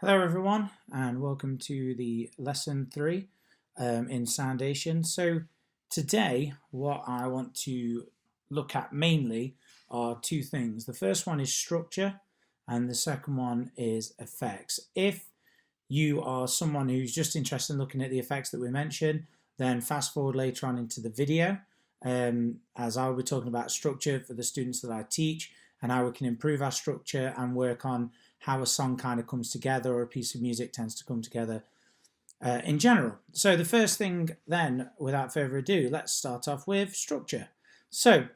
Hello everyone and welcome to the lesson 3 in Soundation. So today what I want to look at mainly are two things. The first one is structure and the second one is effects. If you are someone who's just interested in looking at the effects that we mentioned, then fast forward later on into the video as I will be talking about structure for the students that I teach and how we can improve our structure and work on how a song kind of comes together or a piece of music tends to come together in general. So the first thing then, without further ado, let's start off with structure. So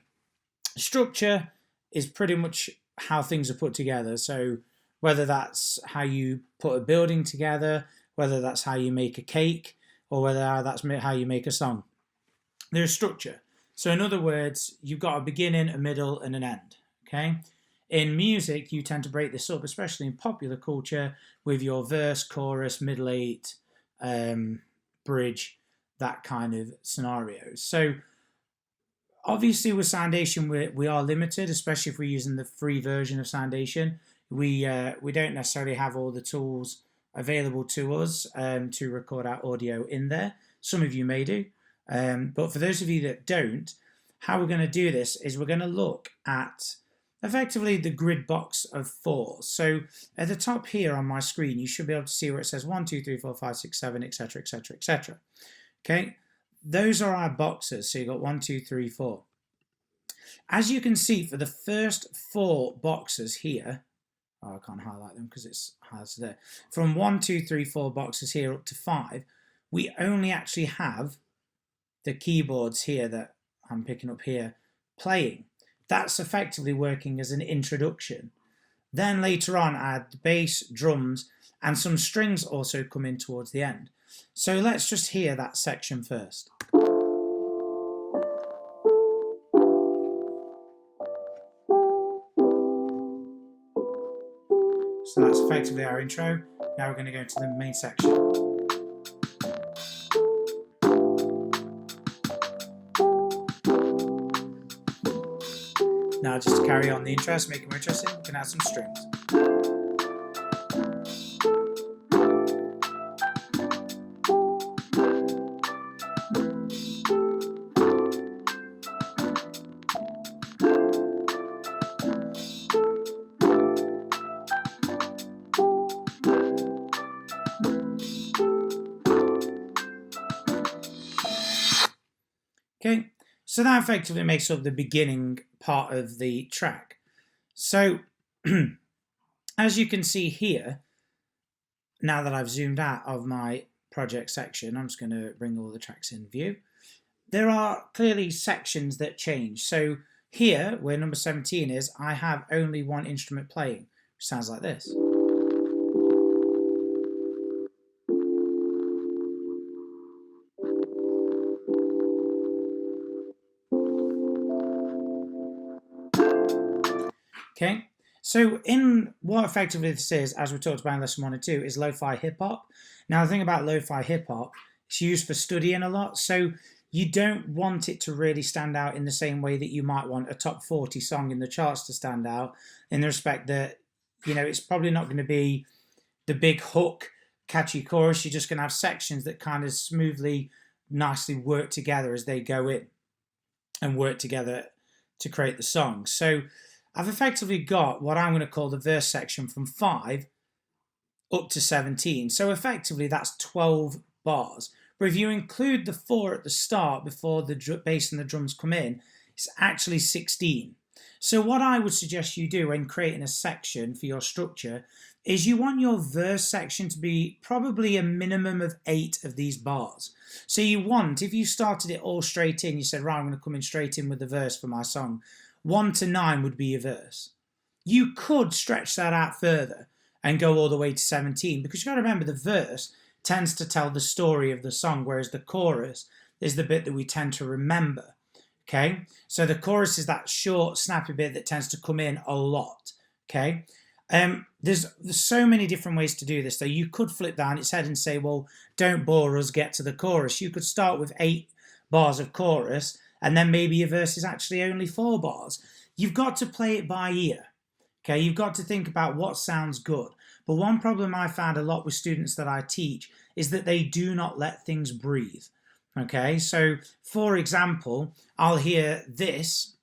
structure is pretty much how things are put together. So whether that's how you put a building together, whether that's how you make a cake, or whether that's how you make a song. There's structure. So in other words, you've got a beginning, a middle, and an end. Okay. In music, you tend to break this up, especially in popular culture, with your verse, chorus, middle eight, bridge, that kind of scenario. So obviously with Soundation, we are limited, especially if we're using the free version of Soundation. We don't necessarily have all the tools available to us to record our audio in there. Some of you may do. But for those of you that don't, how we're going to do this is we're going to look at effectively the grid box of 4. So at the top here on my screen, you should be able to see where it says 1, 2, 3, 4, 5, 6, 7, etc., etc., etc. Okay, those are our boxes. So you've got 1, 2, 3, 4. As you can see, for the first 4 boxes here, I can't highlight them because it's highlighted there. From 1, 2, 3, 4 boxes here up to 5, we only actually have the keyboards here that I'm picking up here playing. That's effectively working as an introduction. Then later on, I add the bass, drums, and some strings also come in towards the end. So let's just hear that section first. So that's effectively our intro. Now we're going to go into the main section. Now just to carry on the interest, make it more interesting, we can add some strings. Okay, so that effectively makes up the beginning part of the track. So as you can see here, now that I've zoomed out of my project section, I'm just going to bring all the tracks in view. There are clearly sections that change. So here, where number 17 is, I have only one instrument playing, which sounds like this. Okay, so in what effectively this is, as we talked about in lesson 1 and 2, is lo-fi hip-hop. Now the thing about lo-fi hip-hop, it's used for studying a lot, so you don't want it to really stand out in the same way that you might want a top 40 song in the charts to stand out, in the respect that, you know, it's probably not going to be the big hook, catchy chorus. You're just going to have sections that kind of smoothly, nicely work together as they go in and work together to create the song. So I've effectively got what I'm going to call the verse section from 5 up to 17. So effectively that's 12 bars. But if you include the 4 at the start before the bass and the drums come in, it's actually 16. So what I would suggest you do when creating a section for your structure is you want your verse section to be probably a minimum of 8 of these bars. So you want, if you started it all straight in, you said, right, I'm going to come in straight in with the verse for my song, 1 to 9 would be your verse. You could stretch that out further and go all the way to 17, because you've got to remember the verse tends to tell the story of the song, whereas the chorus is the bit that we tend to remember. Okay, so the chorus is that short, snappy bit that tends to come in a lot. Okay, there's so many different ways to do this. So you could flip down its head and say, well, don't bore us, get to the chorus. You could start with 8 bars of chorus, and then maybe your verse is actually only 4 bars. You've got to play it by ear. Okay, you've got to think about what sounds good. But one problem I found a lot with students that I teach is that they do not let things breathe. Okay, so for example, I'll hear this,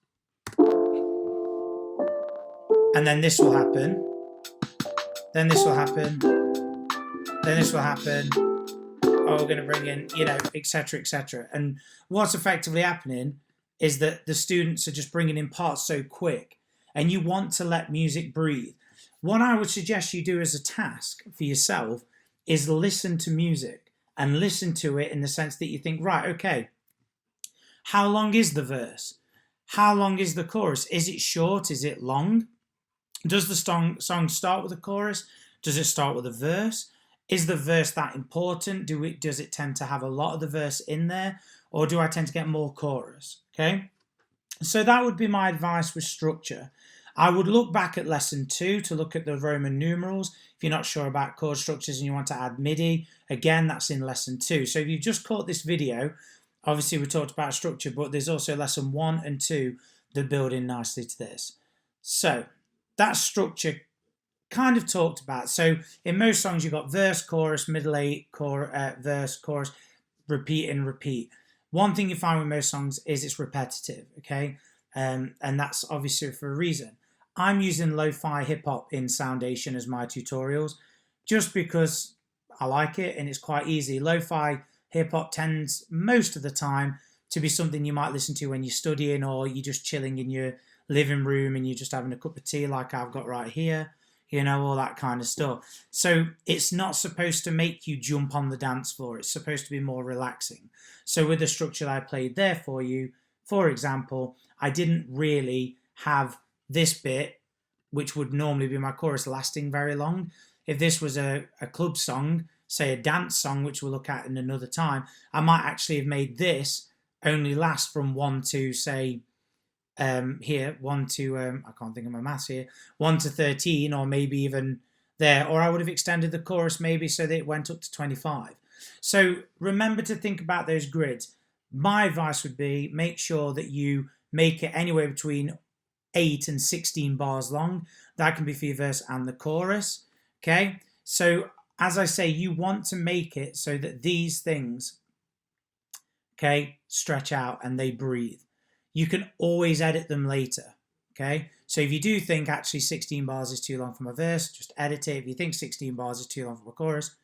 and then this will happen, then this will happen, then this will happen. Oh, we're going to bring in, you know, etc., etc. And what's effectively happening is that the students are just bringing in parts so quick, and you want to let music breathe. What I would suggest you do as a task for yourself is listen to music, and listen to it in the sense that you think, right, okay, how long is the verse? How long is the chorus? Is it short? Is it long? Does the song start with a chorus? Does it start with a verse? Is the verse that important? Does it tend to have a lot of the verse in there? Or do I tend to get more chorus? Okay, so that would be my advice with structure. I would look back at lesson 2 to look at the Roman numerals. If you're not sure about chord structures and you want to add MIDI, again, that's in lesson 2. So if you've just caught this video, obviously we talked about structure, but there's also lesson 1 and 2 that build in nicely to this. So that structure kind of talked about. So in most songs, you've got verse, chorus, middle eight, verse, chorus, repeat and repeat. One thing you find with most songs is it's repetitive, okay? And that's obviously for a reason. I'm using lo-fi hip-hop in Soundation as my tutorials just because I like it and it's quite easy. Lo-fi hip-hop tends most of the time to be something you might listen to when you're studying or you're just chilling in your living room and you're just having a cup of tea like I've got right here, you know, all that kind of stuff. So it's not supposed to make you jump on the dance floor. It's supposed to be more relaxing. So with the structure that I played there for you, for example, I didn't really have this bit, which would normally be my chorus, lasting very long. If this was a club song, say a dance song, which we'll look at in another time, I might actually have made this only last from 1 to, say, here, 1 to, I can't think of my maths here, 1 to 13, or maybe even there, or I would have extended the chorus maybe so that it went up to 25. So remember to think about those grids. My advice would be make sure that you make it anywhere between 8 and 16 bars long. That can be for your verse and the chorus, okay? So as I say, you want to make it so that these things, okay, stretch out and they breathe. You can always edit them later, okay? So if you do think actually 16 bars is too long for my verse, just edit it. If you think 16 bars is too long for my chorus,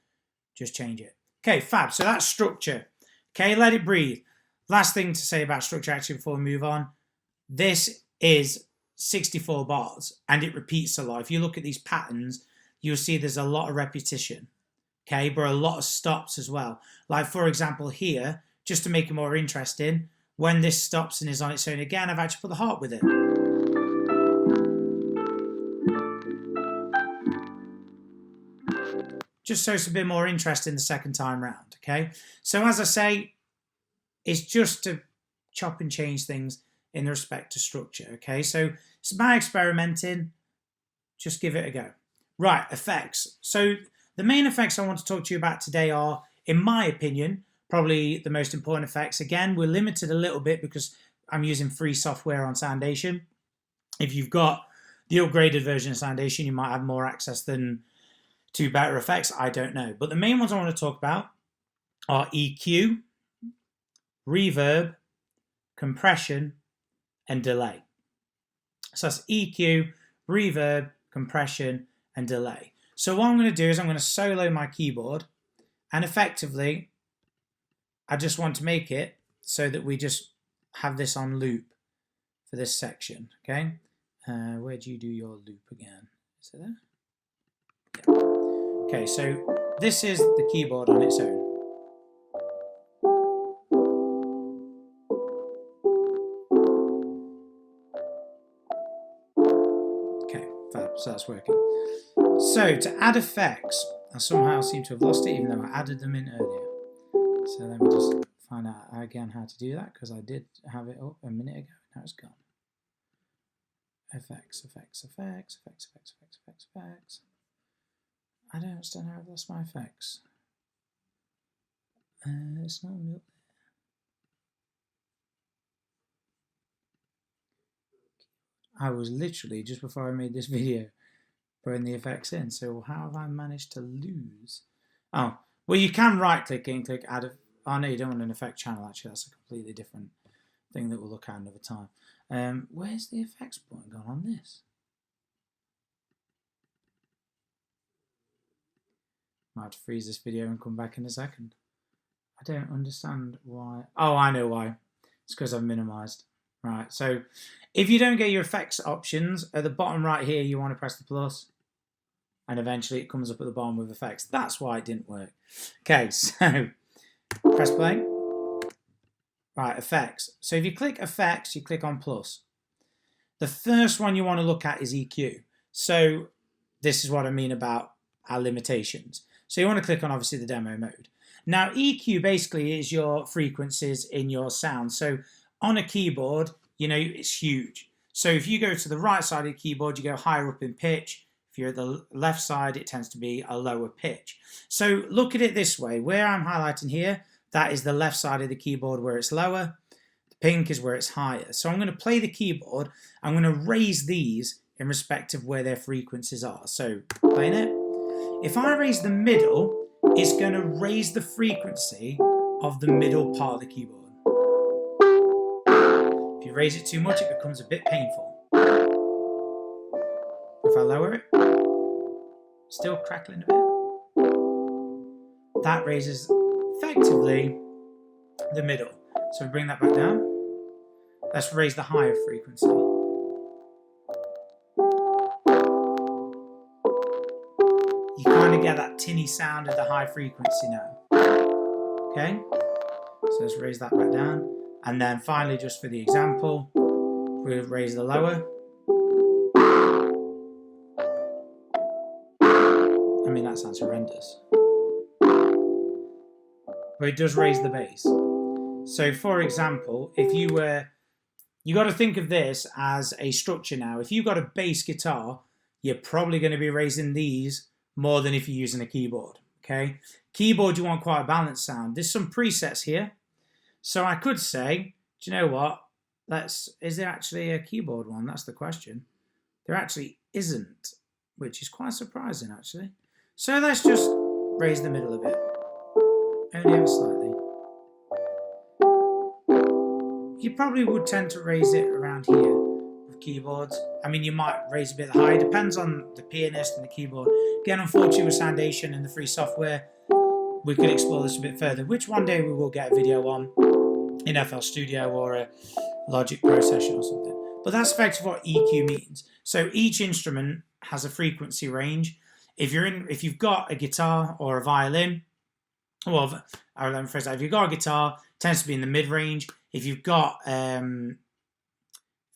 just change it. Okay, fab. So that's structure. Okay, let it breathe. Last thing to say about structure actually before we move on. This is 64 bars and it repeats a lot. If you look at these patterns, you'll see there's a lot of repetition, okay, but a lot of stops as well. Like for example here, just to make it more interesting, when this stops and is on its own again, I've actually put the harp with it. Just so it's a bit more interesting the second time round, okay? So as I say, it's just to chop and change things in respect to structure, okay? So it's my experimenting, just give it a go. Right, effects. So the main effects I want to talk to you about today are, in my opinion, probably the most important effects. Again, we're limited a little bit because I'm using free software on Soundation. If you've got the upgraded version of Soundation, you might have more access than to better effects. I don't know. But the main ones I want to talk about are EQ, reverb, compression, and delay. So that's EQ, reverb, compression, and delay. So what I'm going to do is I'm going to solo my keyboard, and effectively I just want to make it so that we just have this on loop for this section, okay? Where do you do your loop again? Is it there? Yeah. Okay, so this is the keyboard on its own. Okay, fab, so that's working. So to add effects, I somehow seem to have lost it even though I added them in earlier. So let me just find out again how to do that because I did have it up a minute ago. Now it's gone. Effects, effects, effects, effects, effects, effects, effects, effects. I don't understand how I've lost my effects. It's not really up I was literally, just before I made this video, putting the effects in. So how have I managed to lose? Oh, well, you can right click and click add. Oh no, you don't want an effect channel. Actually, that's a completely different thing that we'll look at another time. Where's the effects button gone on this? Might have to freeze this video and come back in a second. I don't understand why. Oh, I know why. It's because I've minimized. Right, so if you don't get your effects options, at the bottom right here, you want to press the plus, and eventually it comes up at the bottom with effects. That's why it didn't work. Okay, so press play. Right, effects. So if you click effects, you click on plus. The first one you want to look at is EQ. So this is what I mean about our limitations. So you want to click on, obviously, the demo mode. Now, EQ basically is your frequencies in your sound. So on a keyboard, you know, it's huge. So if you go to the right side of the keyboard, you go higher up in pitch. If you're at the left side, it tends to be a lower pitch. So look at it this way. Where I'm highlighting here, that is the left side of the keyboard where it's lower. The pink is where it's higher. So I'm going to play the keyboard. I'm going to raise these in respect of where their frequencies are. So playing it. If I raise the middle, it's going to raise the frequency of the middle part of the keyboard. If you raise it too much, it becomes a bit painful. If I lower it, still crackling a bit. That raises effectively the middle. So we bring that back down. Let's raise the higher frequency. You kind of get that tinny sound of the high frequency now. Okay, so let's raise that back down. And then finally, just for the example, we'll raise the lower. I mean, that sounds horrendous. But it does raise the bass. So for example, if you got to think of this as a structure now. If you've got a bass guitar, you're probably going to be raising these more than if you're using a keyboard, okay? Keyboard, you want quite a balanced sound. There's some presets here. So I could say, do you know what? Is there actually a keyboard one? That's the question. There actually isn't, which is quite surprising, actually. So let's just raise the middle a bit. Only ever slightly. You probably would tend to raise it around here with keyboards. I mean, you might raise a bit higher. Depends on the pianist and the keyboard. Again, unfortunately, with Soundation and the free software, we could explore this a bit further, which one day we will get a video on in FL Studio or a Logic Pro session or something. But that's effectively what EQ means. So each instrument has a frequency range. If you've got a guitar or a violin, well, let me phrase that. If you've got a guitar, it tends to be in the mid range. If you've got, trying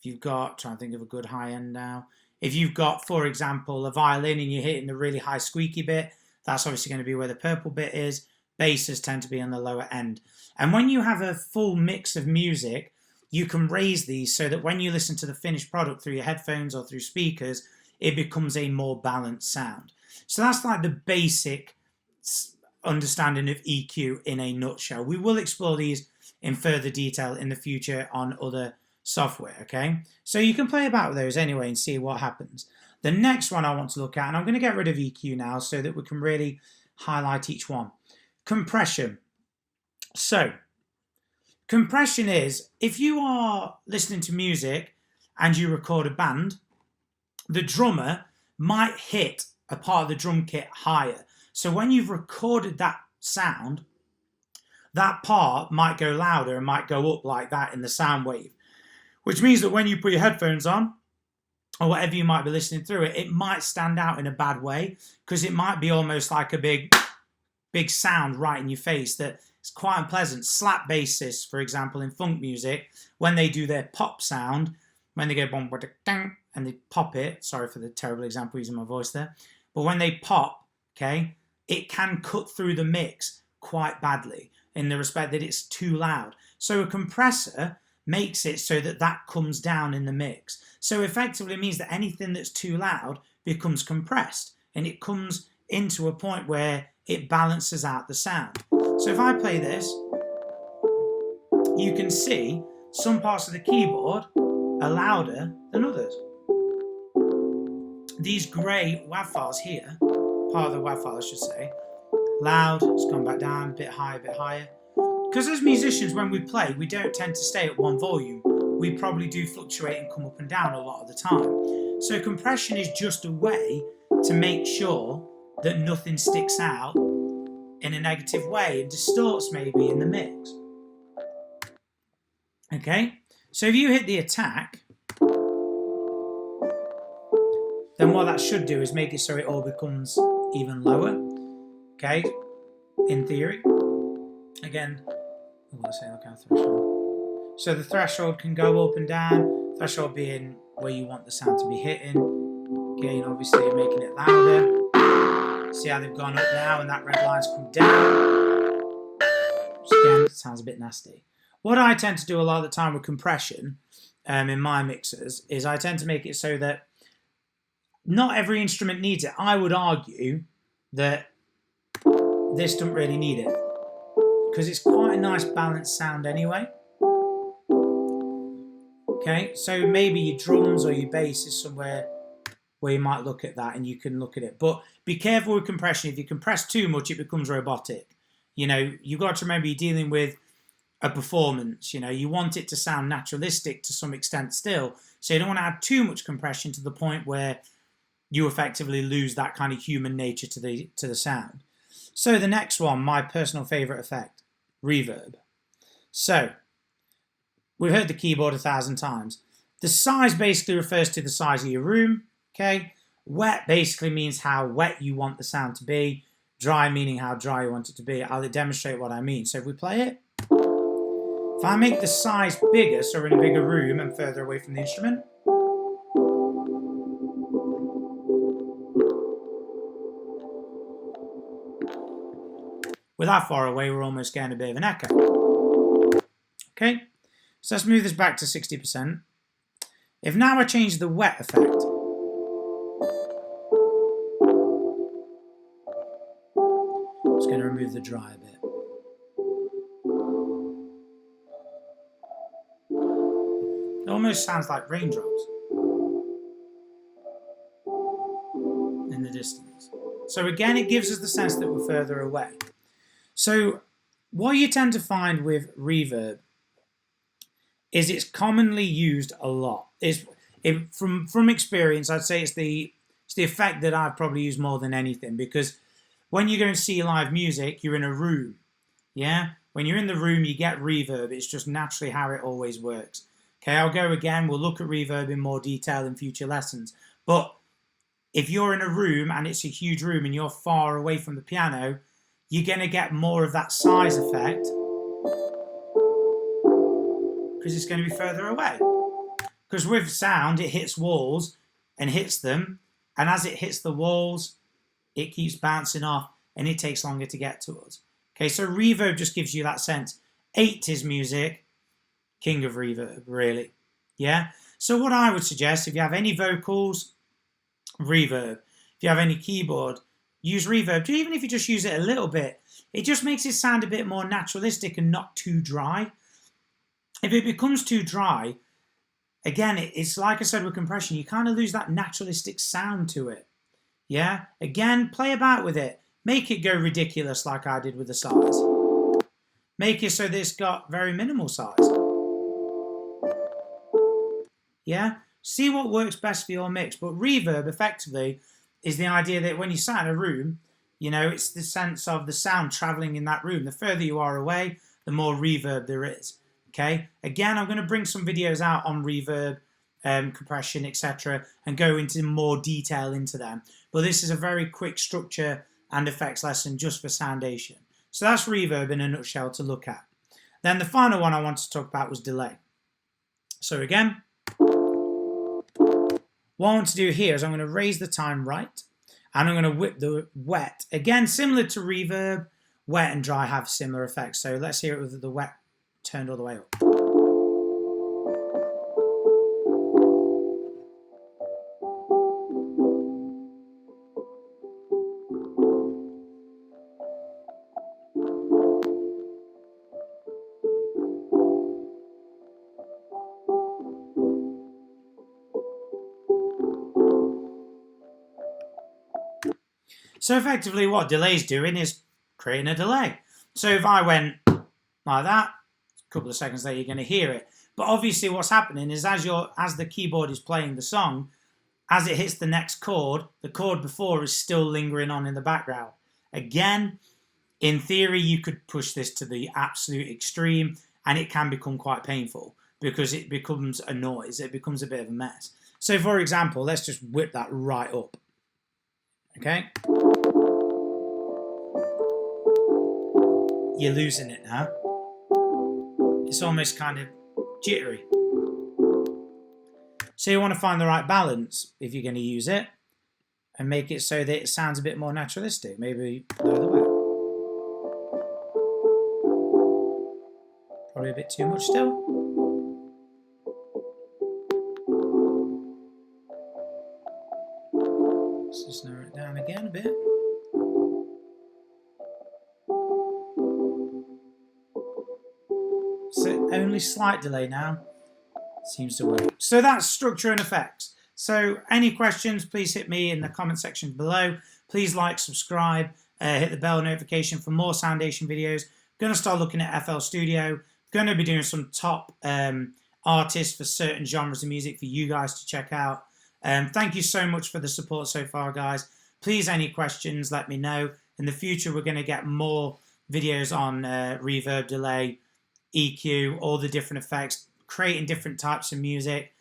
to think of a good high end now. If you've got, for example, a violin and you're hitting the really high squeaky bit, that's obviously going to be where the purple bit is. Basses tend to be on the lower end. And when you have a full mix of music, you can raise these so that when you listen to the finished product through your headphones or through speakers, it becomes a more balanced sound. So that's like the basic understanding of EQ in a nutshell. We will explore these in further detail in the future on other software, okay? So you can play about with those anyway and see what happens. The next one I want to look at, and I'm going to get rid of EQ now so that we can really highlight each one. Compression. So, compression is, if you are listening to music and you record a band, the drummer might hit a part of the drum kit higher. So when you've recorded that sound, that part might go louder and might go up like that in the sound wave, which means that when you put your headphones on, or whatever you might be listening through it, it might stand out in a bad way because it might be almost like a big sound right in your face that is quite unpleasant. Slap bassists, for example, in funk music, when they do their pop sound, when they go boom, and they pop it, sorry for the terrible example using my voice there, but when they pop, okay, it can cut through the mix quite badly in the respect that it's too loud. So a compressor makes it so that that comes down in the mix. So effectively it means that anything that's too loud becomes compressed and it comes into a point where it balances out the sound. So if I play this, you can see some parts of the keyboard are louder than others. these grey WAV files here, part of the WAV file I should say, loud, it's gone back down, a bit higher. Because as musicians, when we play, we don't tend to stay at one volume. We probably do fluctuate and come up and down a lot of the time. So compression is just a way to make sure that nothing sticks out in a negative way and distorts maybe in the mix. Okay, so if you hit the attack, then what that should do is make it so it all becomes even lower. Okay, in theory. Again, let's say okay, threshold. So the threshold can go up and down, threshold being where you want the sound to be hitting. Gain obviously making it louder. See how they've gone up now and that red line's come down. Which again, sounds a bit nasty. What I tend to do a lot of the time with compression in my mixers is I tend to make it so that not every instrument needs it. I would argue that this doesn't really need it because it's quite a nice balanced sound anyway. Okay, so maybe your drums or your bass is somewhere where you might look at that and you can look at it. But be careful with compression. If you compress too much, it becomes robotic. You know, you've got to remember you're dealing with a performance. You know, you want it to sound naturalistic to some extent still. So you don't want to add too much compression to the point where you effectively lose that kind of human nature to the sound. So the next one, my personal favorite effect, reverb. So we've heard the keyboard 1,000 times. The size basically refers to the size of your room. Okay, wet basically means how wet you want the sound to be. Dry meaning how dry you want it to be. I'll demonstrate what I mean. So if we play it, if I make the size bigger, so we're in a bigger room and further away from the instrument, with that far away, we're almost getting a bit of an echo. Okay, so let's move this back to 60%. If now I change the wet effect, I'm just going to remove the dry a bit. It almost sounds like raindrops in the distance. So again, it gives us the sense that we're further away. So what you tend to find with reverb is it's commonly used a lot. From experience, I'd say it's the effect that I've probably used more than anything, because when you go and see live music, you're in a room. Yeah? When you're in the room, you get reverb. It's just naturally how it always works. Okay, I'll go again. We'll look at reverb in more detail in future lessons. But if you're in a room and it's a huge room and you're far away from the piano, you're going to get more of that size effect because it's going to be further away. Because with sound, it hits walls and hits them. And as it hits the walls, it keeps bouncing off and it takes longer to get to us. Okay, so reverb just gives you that sense. 80s music, king of reverb, really. Yeah? So what I would suggest, if you have any vocals, reverb. If you have any keyboard, use reverb. Even if you just use it a little bit, it just makes it sound a bit more naturalistic and not too dry. If it becomes too dry, again, it's like I said with compression, you kind of lose that naturalistic sound to it. Yeah? Again, play about with it. Make it go ridiculous like I did with the size. Make it so that it's got very minimal size. Yeah? See what works best for your mix. But reverb, effectively, is the idea that when you sat in a room, you know, it's the sense of the sound traveling in that room. The further you are away, the more reverb there is. Okay? Again, I'm going to bring some videos out on reverb, compression, etc., and go into more detail into them. But this is a very quick structure and effects lesson just for Soundation. So that's reverb in a nutshell to look at. Then the final one I wanted to talk about was delay. So again, what I want to do here is I'm going to raise the time right, and I'm going to whip the wet. Again, similar to reverb, wet and dry have similar effects. So let's hear it with the wet turned all the way up. So effectively what delay's doing is creating a delay. So if I went like that, a couple of seconds later you're going to hear it. But obviously what's happening is as the keyboard is playing the song, as it hits the next chord, the chord before is still lingering on in the background. Again, in theory, you could push this to the absolute extreme and it can become quite painful because it becomes a noise. It becomes a bit of a mess. So for example, let's just whip that right up. Okay? You're losing it now. It's almost kind of jittery. So you want to find the right balance if you're going to use it and make it so that it sounds a bit more naturalistic. Maybe lower the wet. Probably a bit too much still. Let's just narrow it down again a bit. So only slight delay now. Seems to work. So that's structure and effects. So any questions, please hit me in the comment section below. Please like, subscribe, hit the bell notification for more Soundation videos. Going to start looking at FL Studio. Going to be doing some top artists for certain genres of music for you guys to check out. Thank you so much for the support so far, guys. Please, any questions, let me know. In the future, we're going to get more videos on reverb, delay, EQ, all the different effects, creating different types of music,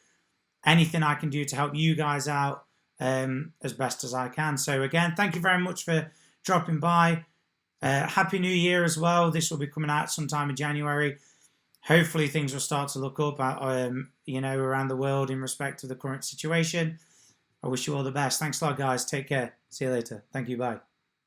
anything I can do to help you guys out as best as I can. So again, thank you very much for dropping by. Happy New Year as well. This will be coming out sometime in January. Hopefully things will start to look up, around the world in respect to the current situation. I wish you all the best. Thanks a lot, guys. Take care. See you later. Thank you. Bye.